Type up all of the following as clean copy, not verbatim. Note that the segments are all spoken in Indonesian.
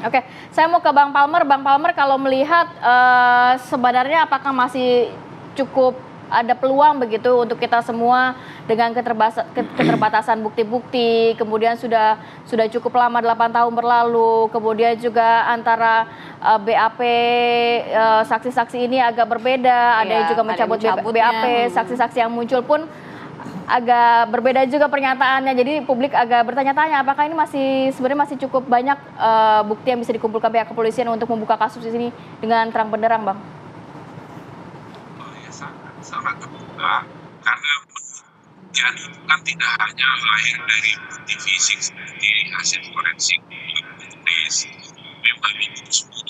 Oke, saya mau ke Bang Palmer. Bang Palmer, kalau melihat sebenarnya apakah masih cukup ada peluang begitu untuk kita semua dengan keterbatasan bukti-bukti, kemudian sudah cukup lama 8 tahun berlalu, kemudian juga antara BAP saksi-saksi ini agak berbeda, ada yang juga mencabut BAP, saksi-saksi yang muncul pun agak berbeda juga pernyataannya. Jadi publik agak bertanya-tanya apakah ini sebenarnya masih cukup banyak bukti yang bisa dikumpulkan pihak kepolisian untuk membuka kasus ini dengan terang benderang, Bang? Oh ya, sangat terbuka karena pembuktian itu kan tidak hanya lahir dari bukti fisik seperti hasil forensik, tes, memang itu semua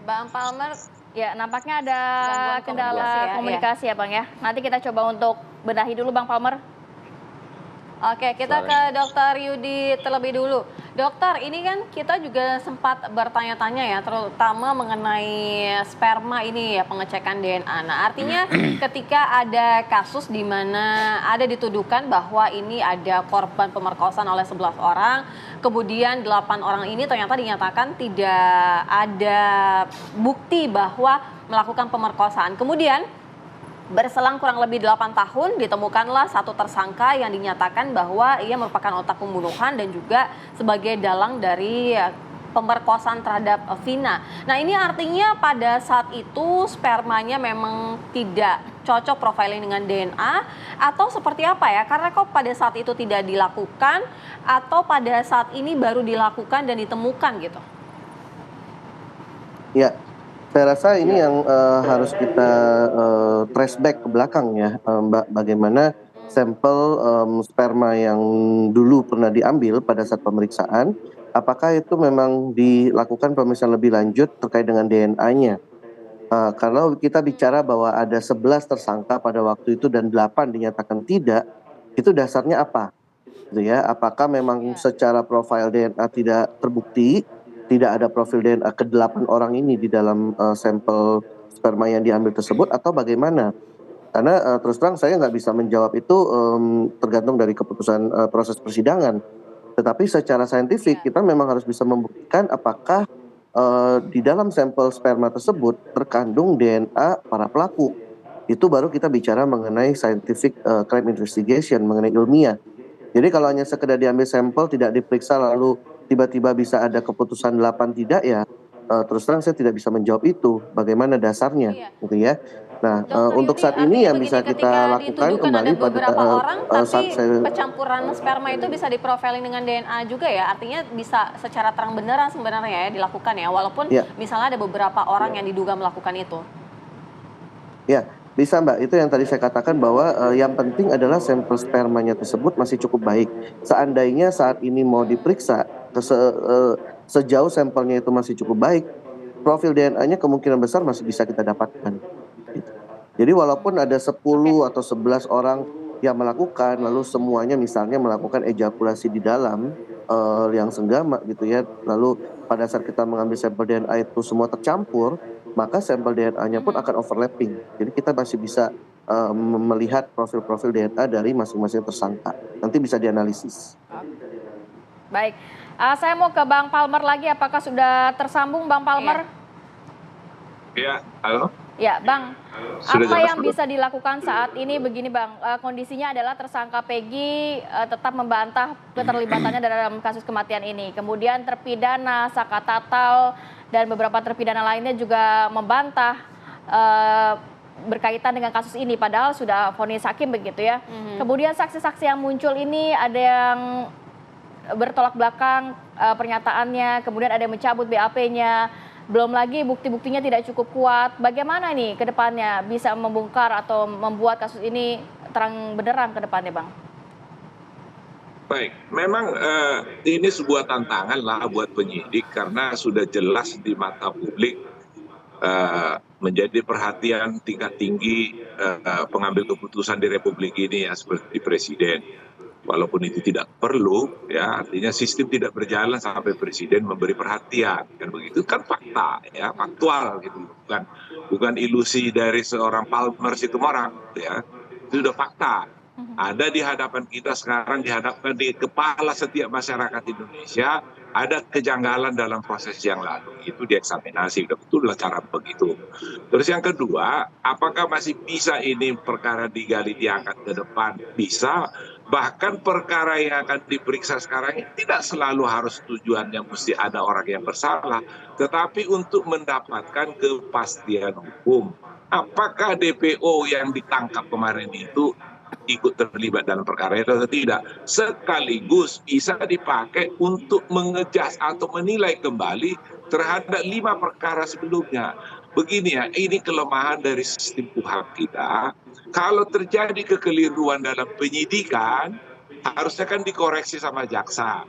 Bang Palmer, ya nampaknya ada kendala komunikasi ya Bang ya. Nanti kita coba untuk benahi dulu Bang Palmer. Oke, kita ke Dokter Yudi terlebih dulu. Dokter, ini kan kita juga sempat bertanya-tanya ya, terutama mengenai sperma ini ya, pengecekan DNA. Nah, artinya ketika ada kasus di mana ada dituduhkan bahwa ini ada korban pemerkosaan oleh 11 orang, kemudian 8 orang ini ternyata dinyatakan tidak ada bukti bahwa melakukan pemerkosaan. Kemudian berselang kurang lebih 8 tahun ditemukanlah satu tersangka yang dinyatakan bahwa ia merupakan otak pembunuhan dan juga sebagai dalang dari pemerkosaan terhadap Vina. Nah, ini artinya pada saat itu spermanya memang tidak cocok profiling dengan DNA atau seperti apa ya? Karena kok pada saat itu tidak dilakukan atau pada saat ini baru dilakukan dan ditemukan gitu? Ya, saya rasa ini yang harus kita trace back ke belakang ya, Mbak, bagaimana sampel sperma yang dulu pernah diambil pada saat pemeriksaan, apakah itu memang dilakukan pemeriksaan lebih lanjut terkait dengan DNA-nya. Kalau kita bicara bahwa ada 11 tersangka pada waktu itu dan 8 dinyatakan tidak, itu dasarnya apa? Gitu ya, apakah memang secara profil DNA tidak terbukti, tidak ada profil DNA ke-8 orang ini di dalam sampel sperma yang diambil tersebut atau bagaimana? Karena terus terang saya nggak bisa menjawab itu, tergantung dari keputusan proses persidangan. Tetapi secara saintifik kita memang harus bisa membuktikan apakah di dalam sampel sperma tersebut terkandung DNA para pelaku. Itu baru kita bicara mengenai scientific crime investigation, mengenai ilmiah. Jadi kalau hanya sekedar diambil sampel tidak diperiksa lalu tiba-tiba bisa ada keputusan 8 tidak ya, terus terang saya tidak bisa menjawab itu, bagaimana dasarnya gitu ya. Nah, untuk saat ini yang bisa kita lakukan kembali pada orang, saat tapi pencampuran sperma itu bisa diprofiling dengan DNA juga ya, artinya bisa secara terang benderang sebenarnya ya dilakukan ya, walaupun misalnya ada beberapa orang yang diduga melakukan itu. Ya, bisa Mbak, itu yang tadi saya katakan bahwa yang penting adalah sampel spermanya tersebut masih cukup baik. Seandainya saat ini mau diperiksa, sejauh sampelnya itu masih cukup baik, profil DNA-nya kemungkinan besar masih bisa kita dapatkan. Gitu. Jadi walaupun ada 10 atau 11 orang yang melakukan, lalu semuanya misalnya melakukan ejakulasi di dalam yang senggama gitu ya, lalu pada saat kita mengambil sampel DNA itu semua tercampur, maka sampel DNA-nya pun akan overlapping. Jadi kita masih bisa melihat profil-profil DNA dari masing-masing tersangka. Nanti bisa dianalisis. Baik, saya mau ke Bang Palmer lagi. Apakah sudah tersambung Bang Palmer? Ya, halo. Ya, Bang. Apa yang bisa dilakukan saat ini begini Bang, kondisinya adalah tersangka Peggy tetap membantah keterlibatannya dalam kasus kematian ini. Kemudian terpidana Saka Tatal dan beberapa terpidana lainnya juga membantah berkaitan dengan kasus ini, padahal sudah vonis hakim begitu ya. Kemudian saksi-saksi yang muncul ini ada yang bertolak belakang pernyataannya, kemudian ada yang mencabut BAP-nya. Belum lagi bukti-buktinya tidak cukup kuat. Bagaimana nih ke depannya bisa membongkar atau membuat kasus ini terang benderang ke depannya, Bang? Baik, memang ini sebuah tantangan lah buat penyidik karena sudah jelas di mata publik menjadi perhatian tingkat tinggi pengambil keputusan di Republik ini ya seperti Presiden. Walaupun itu tidak perlu, ya artinya sistem tidak berjalan sampai presiden memberi perhatian, kan begitu kan fakta, ya faktual gitu, bukan ilusi dari seorang Palmer Situmorang, ya itu sudah fakta. Ada di hadapan kita sekarang, dihadapkan di kepala setiap masyarakat Indonesia, ada kejanggalan dalam proses yang lalu. Itu dieksaminasi, udah betul lah cara begitu. Terus yang kedua, apakah masih bisa ini perkara digali, diangkat ke depan? Bisa. Bahkan perkara yang akan diperiksa sekarang ini tidak selalu harus tujuannya mesti ada orang yang bersalah, tetapi untuk mendapatkan kepastian hukum. Apakah DPO yang ditangkap kemarin itu ikut terlibat dalam perkara itu atau tidak? Sekaligus bisa dipakai untuk mengejas atau menilai kembali terhadap 5 perkara sebelumnya. Begini ya, ini kelemahan dari sistem KUHAP kita. Kalau terjadi kekeliruan dalam penyidikan, harusnya kan dikoreksi sama jaksa.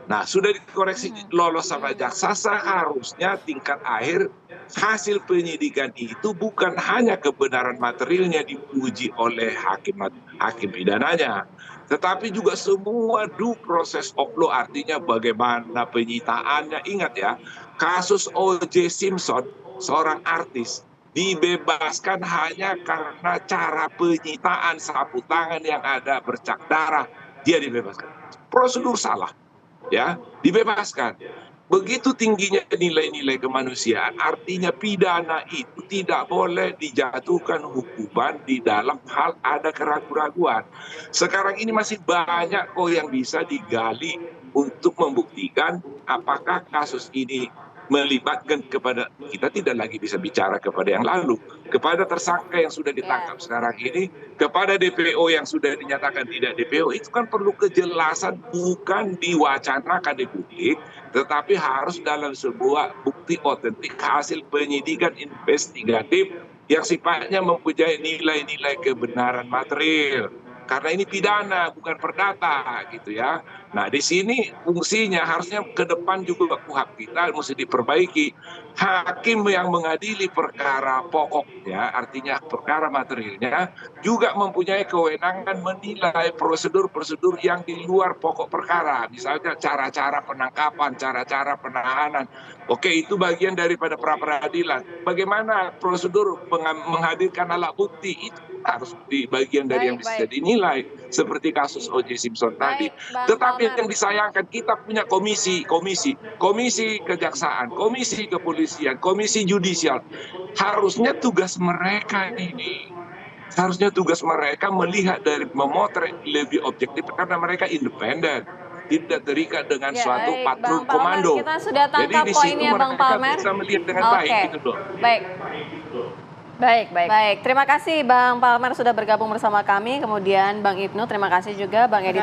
Nah, sudah dikoreksi lolos sama jaksa, seharusnya tingkat akhir hasil penyidikan itu bukan hanya kebenaran materialnya diuji oleh hakim pidananya, tetapi juga semua due process of law, artinya bagaimana penyitaannya. Ingat ya, kasus O.J. Simpson, seorang artis, dibebaskan hanya karena cara penyitaan sapu tangan yang ada bercak darah, dia dibebaskan. Prosedur salah, ya, dibebaskan. Begitu tingginya nilai-nilai kemanusiaan, artinya pidana itu tidak boleh dijatuhkan hukuman di dalam hal ada keraguan-raguan. Sekarang ini masih banyak kok yang bisa digali untuk membuktikan apakah kasus ini melibatkan kepada, kita tidak lagi bisa bicara kepada yang lalu, kepada tersangka yang sudah ditangkap sekarang ini, kepada DPO yang sudah dinyatakan tidak DPO. Itu kan perlu kejelasan, bukan diwacanakan di publik, tetapi harus dalam sebuah bukti otentik hasil penyidikan investigatif yang sifatnya mempunyai nilai-nilai kebenaran material. Karena ini pidana, bukan perdata, gitu ya. Nah, di sini fungsinya harusnya ke depan juga KUHAP kita mesti diperbaiki. Hakim yang mengadili perkara pokoknya, artinya perkara materialnya, juga mempunyai kewenangan menilai prosedur-prosedur yang di luar pokok perkara. Misalnya cara-cara penangkapan, cara-cara penahanan. Oke, itu bagian daripada pra-peradilan. Bagaimana prosedur menghadirkan alat bukti, itu harus di bagian dari yang bisa dinilai, seperti kasus O.J. Simpson tadi. Tetapi yang disayangkan, kita punya komisi kejaksaan, komisi kepolisian, komisi judisial. Harusnya tugas mereka ini, harusnya tugas mereka melihat dari memotret lebih objektif, karena mereka independen, tidak terikat dengan suatu patrol komando. Kita sudah Jadi tangkap di situ poinnya, Bang mereka Palmer. bisa melihat dengan baik, gitu dong. Baik. Terima kasih Bang Palmer sudah bergabung bersama kami. Kemudian Bang Ibnu, terima kasih juga. Bang Edi,